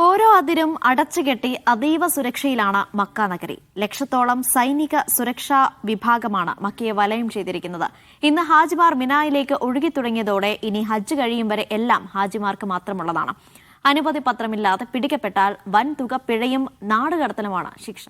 ഓരോ അതിരും അടച്ചുകെട്ടി അതീവ സുരക്ഷയിലാണ് മക്ക നഗരി. ലക്ഷത്തോളം സൈനിക സുരക്ഷാ വിഭാഗമാണ് മക്കയെ വലയം ചെയ്തിരിക്കുന്നത്. ഇന്ന് ഹാജിമാർ മിനായിലേക്ക് ഒഴുകിത്തുടങ്ങിയതോടെ ഇനി ഹജ്ജ് കഴിയും വരെ എല്ലാം ഹാജിമാർക്ക് മാത്രമുള്ളതാണ്. അനുമതി പത്രമില്ലാതെ പിടിക്കപ്പെട്ടാൽ വൻ തുക പിഴയും നാടുകടത്തലുമാണ് ശിക്ഷ.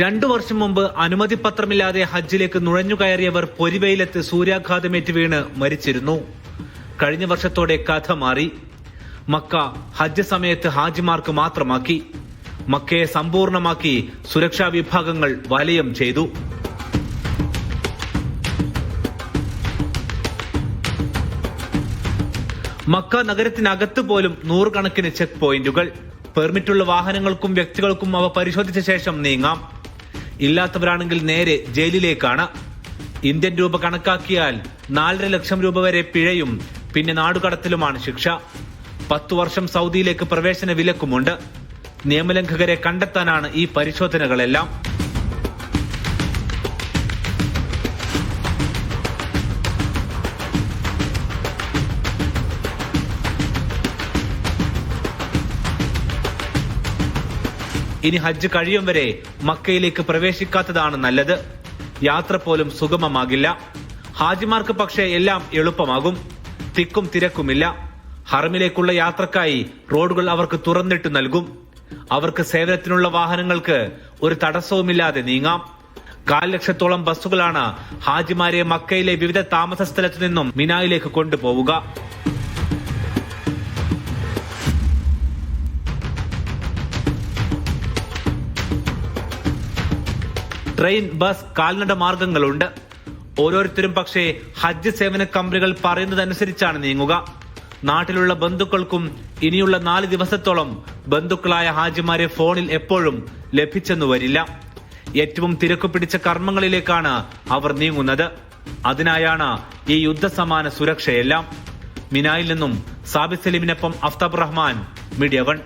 രണ്ടു വർഷം മുമ്പ് അനുമതി പത്രമില്ലാതെ ഹജ്ജിലേക്ക് നുഴഞ്ഞുകയറിയവർ പൊരിവെയിലത്ത് സൂര്യാഘാതമേറ്റ് വീണ് മരിച്ചിരുന്നു. കഴിഞ്ഞ വർഷത്തോടെ കഥ മാറി. മക്ക ഹജ്ജ് സമയത്ത് ഹാജിമാർക്ക് മാത്രമാക്കി. മക്കയെ സമ്പൂർണമാക്കി സുരക്ഷാ വിഭാഗങ്ങൾ വലയം ചെയ്തു. മക്ക നഗരത്തിനകത്ത് പോലും നൂറുകണക്കിന് ചെക്ക് പോയിന്റുകൾ. പെർമിറ്റുള്ള വാഹനങ്ങൾക്കും വ്യക്തികൾക്കും അവ പരിശോധിച്ച ശേഷം നീങ്ങാം. ഇല്ലാത്തവരാണെങ്കിൽ നേരെ ജയിലിലേക്കാണ്. ഇന്ത്യൻ രൂപ കണക്കാക്കിയാൽ 4.5 ലക്ഷം രൂപ വരെ പിഴയും പിന്നെ നാടുകടത്തലുമാണ് ശിക്ഷ. 10 വർഷം സൗദിയിലേക്ക് പ്രവേശന വിലക്കുമുണ്ട്. നിയമലംഘകരെ കണ്ടെത്താനാണ് ഈ പരിശോധനകളെല്ലാം. ഇനി ഹജ്ജ് കഴിയും വരെ മക്കയിലേക്ക് പ്രവേശിക്കാത്തതാണ് നല്ലത്. യാത്ര പോലും സുഗമമാകില്ല. ഹാജിമാർക്ക് പക്ഷേ എല്ലാം എളുപ്പമാകും. തിക്കും തിരക്കുമില്ല. ഹറമിലേക്കുള്ള യാത്രക്കായി റോഡുകൾ അവർക്ക് തുറന്നിട്ട് നൽകും. അവർക്ക് സേവനത്തിനുള്ള വാഹനങ്ങൾക്ക് ഒരു തടസ്സവുമില്ലാതെ നീങ്ങാം. 1/4 ലക്ഷത്തോളം ബസ്സുകളാണ് ഹാജിമാരെ മക്കയിലെ വിവിധ താമസ സ്ഥലത്തു നിന്നും മിനായിലേക്ക് കൊണ്ടുപോവുക. ട്രെയിൻ, ബസ്, കാൽനട മാർഗങ്ങളുണ്ട്. ഓരോരുത്തരും പക്ഷേ ഹജ്ജ് സേവന കമ്പനികൾ പറയുന്നതനുസരിച്ചാണ് നീങ്ങുക. നാട്ടിലുള്ള ബന്ധുക്കൾക്കും ഇനിയുള്ള 4 ദിവസത്തോളം ബന്ധുക്കളായ ഹാജിമാരെ ഫോണിൽ എപ്പോഴും ലഭിച്ചെന്നു വരില്ല. ഏറ്റവും തിരക്കു പിടിച്ച കർമ്മങ്ങളിലേക്കാണ് അവർ നീങ്ങുന്നത്. അതിനായാണ് ഈ യുദ്ധസമാന സുരക്ഷയെല്ലാം. മിനായിൽ നിന്നും സാബിത് സലീമിനൊപ്പം അഫ്താബ് റഹ്മാൻ, മീഡിയ 1.